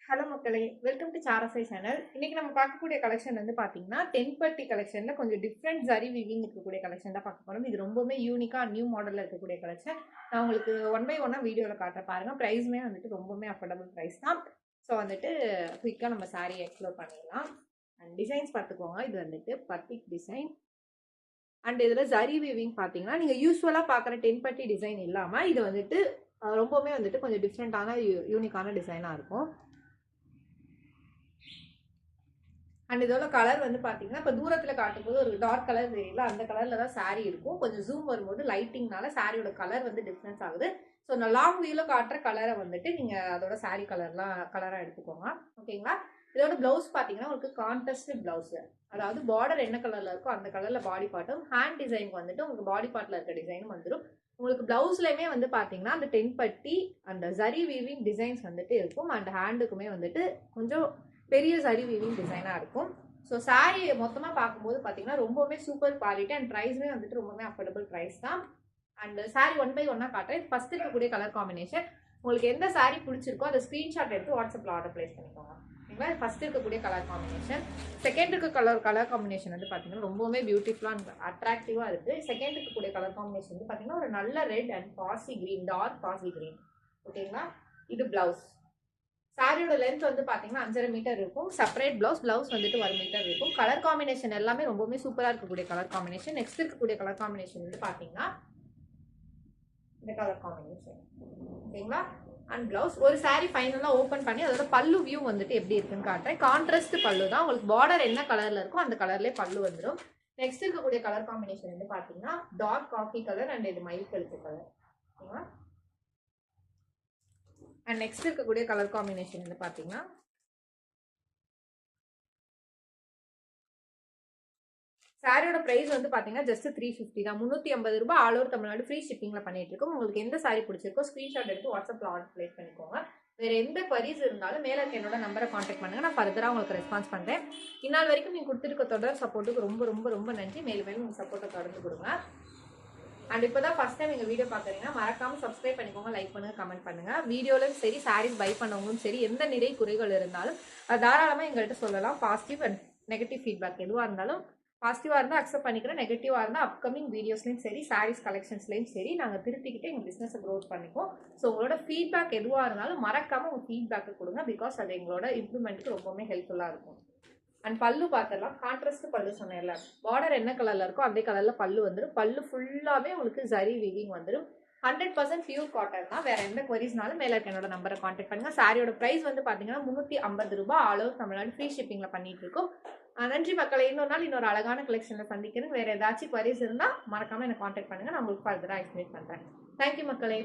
Hello மக்களே, welcome to சாரசை channel. இன்னைக்கு நம்ம பார்க்கக்கூடிய கலெக்ஷன் வந்து பார்த்தீங்கன்னா தென்பட்டி கலெக்ஷன்ல கொஞ்சம் டிஃப்ரெண்ட் ஜரி வீவிங் இருக்கக்கூடிய கலெக்ஷன் தான் பார்க்க போறோம். இது ரொம்பவே யூனிக்கா நியூ மாடல்ல இருக்கக்கூடிய கலெக்ஷன். நான் உங்களுக்கு ஒன் பை ஒன்னா வீடியோவில் காட்டுறேன் பாருங்க. ப்ரைஸுமே வந்துட்டு ரொம்பவே அஃபோர்டபுள் ப்ரைஸ் தான். ஸோ வந்துட்டு குயிக்காக நம்ம சாரியை எக்ஸ்ப்ளோர் பண்ணிடலாம். அண்ட் டிசைன்ஸ் பார்த்துக்கோங்க. இது வந்துட்டு பத்திக் டிசைன். அண்ட் இதில் ஜரி வீவிங் பார்த்தீங்கன்னா நீங்கள் யூஸ்வலாக பார்க்குற தென்பட்டி டிசைன் இல்லாமல் இது வந்துட்டு ரொம்பவுமே வந்துட்டு கொஞ்சம் டிஃப்ரெண்ட்டான யூனிக்கான டிசைனாக இருக்கும். அண்ட் இதோட கலர் வந்து பார்த்தீங்கன்னா இப்போ தூரத்தில் காட்டும்போது ஒரு டார்க் கலர் தெரியல, அந்த கலரில் தான் சாரீ இருக்கும். கொஞ்சம் ஜூம் வரும்போது லைட்டிங்னால சாரியோட கலர் வந்து டிஃப்ரென்ஸ் ஆகுது. ஸோ நான் லாங் வியூவில் காட்டுற கலரை வந்துட்டு நீங்கள் அதோட சாரீ கலராக எடுத்துக்கோங்க. ஓகேங்களா? இதோட ப்ளவுஸ் பார்த்தீங்கன்னா உங்களுக்கு கான்ட்ராஸ்ட் ப்ளவுஸ், அதாவது பார்டர் என்ன கலரில் இருக்கோ அந்த கலரில் பாடி பார்ட்டும், ஹேண்ட் டிசைனுக்கு வந்துட்டு உங்களுக்கு பாடி பார்ட்டில் இருக்க டிசைனும் வந்துடும். உங்களுக்கு பிளவுஸ்லையுமே வந்து பார்த்தீங்கன்னா அந்த தென்பட்டி அந்த ஜரி வீவிங் டிசைன்ஸ் வந்துட்டு இருக்கும். அண்ட் ஹேண்டுக்குமே வந்துட்டு கொஞ்சம் பெரிய ஜரி வீவிங் டிசைனாக இருக்கும். ஸோ சாரீ மொத்தமாக பார்க்கும்போது பார்த்தீங்கன்னா ரொம்பவுமே சூப்பர் குவாலிட்டி அண்ட் ப்ரைஸுமே வந்துட்டு ரொம்பவே அஃபோர்டபுள் ப்ரைஸ் தான். அண்ட் சாரீ ஒன் பை ஒன்னாக காட்டுறேன். ஃபர்ஸ்ட் இருக்கக்கூடிய கலர் காம்பினேஷன் உங்களுக்கு எந்த சாரீ பிடிச்சிருக்கோ அதை ஸ்க்ரீன்ஷாட் எடுத்து வாட்ஸ்அப்பில் ஆர்டர் பிளேஸ் பண்ணிக்கோங்க. ஓகேங்களா? ஃபர்ஸ்ட் இருக்கக்கூடிய கலர் காம்பினேஷன். செகண்ட் இருக்க கலர் காம்பினேஷன் வந்து பார்த்தீங்கன்னா ரொம்பவே பியூட்டிஃபுல்லாக அட்ராக்டிவாக இருக்குது. செகண்ட் இருக்கக்கூடிய கலர் காம்பினேஷன் வந்து பார்த்தீங்கன்னா ஒரு நல்ல ரெட் அண்ட் பாசி கிரீன், டார்க் பாசி கிரீன். ஓகேங்களா? இது பிளவுஸ். சாரியோட லென்த் வந்து பார்த்தீங்கன்னா 5.5 மீட்டர் இருக்கும். செப்பரேட் பிளவுஸ் வந்துட்டு 1 மீட்டர் இருக்கும். கலர் காம்பினேஷன் எல்லாமே ரொம்பவே சூப்பராக இருக்கக்கூடிய கலர் காம்பினேஷன். நெக்ஸ்ட் இருக்கக்கூடிய கலர் காம்பினேஷன் வந்து பார்த்தீங்கன்னா இந்த கலர் காம்பினேஷன். ஓகேங்களா? And blouse. ஒரு சாரீ ஃபைனலாக ஓப்பன் பண்ணி அதோட பல்லு வியூ வந்துட்டு எப்படி இருக்குன்னு காட்டுறேன். கான்ட்ராஸ்ட் பல்லு தான். உங்களுக்கு பார்டர் என்ன கலரில் இருக்கோ அந்த கலர்லேயே பல்லு வந்துடும். நெக்ஸ்ட் இருக்கக்கூடிய கலர் காம்பினேஷன் வந்து பார்த்தீங்கன்னா டார்க் காஃபி கலர் அண்ட் இது மயில் கழுத்து கலர். ஓகேங்களா? அண்ட் நெக்ஸ்ட் இருக்கக்கூடிய கலர் காம்பினேஷன் வந்து பார்த்தீங்கன்னா சாரியோட பிரைஸ் வந்து பார்த்தீங்கன்னா ஜஸ்ட் 350 தான். 350 ரூபாய் ஆல் ஓவர் தமிழ்நாடு ஃப்ரீ ஷிப்பிங்ல பண்ணிட்டு இருக்கோம். உங்களுக்கு எந்த சாரி பிடிச்சிருக்கோ ஸ்க்ரீன்ஷாட் எடுத்து வாட்ஸ்அப்ல ஆர்டர் பிளேஸ் பண்ணிக்கோங்க. வேற எந்த குவரிஸ் இருந்தாலும் மேல இருக்க என்னோட நம்பரை கான்டாக்ட் பண்ணுங்க. நான் ஃபர்தரா உங்களுக்கு ரெஸ்பான்ஸ் பண்றேன். இந்நாள் வரைக்கும் நீங்க கொடுத்துருக்க தொடர் சப்போர்ட்டுக்கு ரொம்ப ரொம்ப ரொம்ப நன்றி. மேலும் மேலும் உங்க சப்போர்ட்டை தொடர்ந்து கொடுங்க. அண்ட் இப்போதான் ஃபர்ஸ்ட் டைம் எங்கள் வீடியோ பார்க்குறீங்கன்னா மறக்காம சப்ஸ்கிரைப் பண்ணிக்கோங்க, லைக் பண்ணுங்க, கமெண்ட் பண்ணுங்க. வீடியோலையும் சரி சாரீஸ் பை பண்ணவங்களும் சரி எந்த நிறை குறைகள் இருந்தாலும் அது தாராளமாக எங்கள்கிட்ட சொல்லலாம். பாசிட்டிவ் அண்ட் நெகட்டிவ் ஃபீட்பேக் எதுவாக இருந்தாலும் பாசிட்டிவாக இருந்தால் அக்செப்ட் பண்ணிக்கிறேன், நெகட்டிவாக இருந்தால் அப்கமிங் வீடியோஸ்லையும் சரி சாரீஸ் கலெக்ஷன்ஸ்லையும் சரி நாங்கள் திருத்திக்கிட்டு எங்கள் பிஸ்னஸை க்ரோத் பண்ணிப்போம். ஸோ உங்களோட ஃபீட்பேக் எதுவாக இருந்தாலும் மறக்காமல் உங்கள் ஃபீட்பேக்கை கொடுங்க. பிகாஸ் அது எங்களோட இம்ப்ரூவ்மெண்ட்டுக்கு ரொம்பவுமே ஹெல்ப்ஃபுல்லாக இருக்கும். அண்ட் பல்லு பார்த்துடலாம். கான்ட்ராஸ்ட் பல்லு சொன்னேன்ல, பார்டர் என்ன கலர்ல இருக்கோ அதே கலர்ல பல்லு வந்துடும். பல்லு ஃபுல்லாவே உங்களுக்கு ஜரி வீவிங் வந்துடும். 100% பியூர் காட்டன் தான். வேற எந்த குவரிஸ்னாலும் மேல இருக்க என்னோட நம்பரை கான்டாக்ட் பண்ணுங்க. சாரியோட பிரைஸ் வந்து பாத்தீங்கன்னா 350 ரூபாய் ஆல் ஓவர் தமிழ்நாடு ஃப்ரீ ஷிப்பிங்ல பண்ணிட்டு இருக்கோம். நன்றி மக்களை. இன்னொரு நாள் இன்னொரு அழகான கலெக்ஷன்ல சந்திக்கிறேன். வேற ஏதாச்சும் குவரிஸ் இருந்தா மறக்காம என்ன கான்டாக்ட் பண்ணுங்க. நான் உங்களுக்கு ஃபர்தரா எக்ஸ்பிளைன் பண்றேன். தேங்க்யூ மக்களே.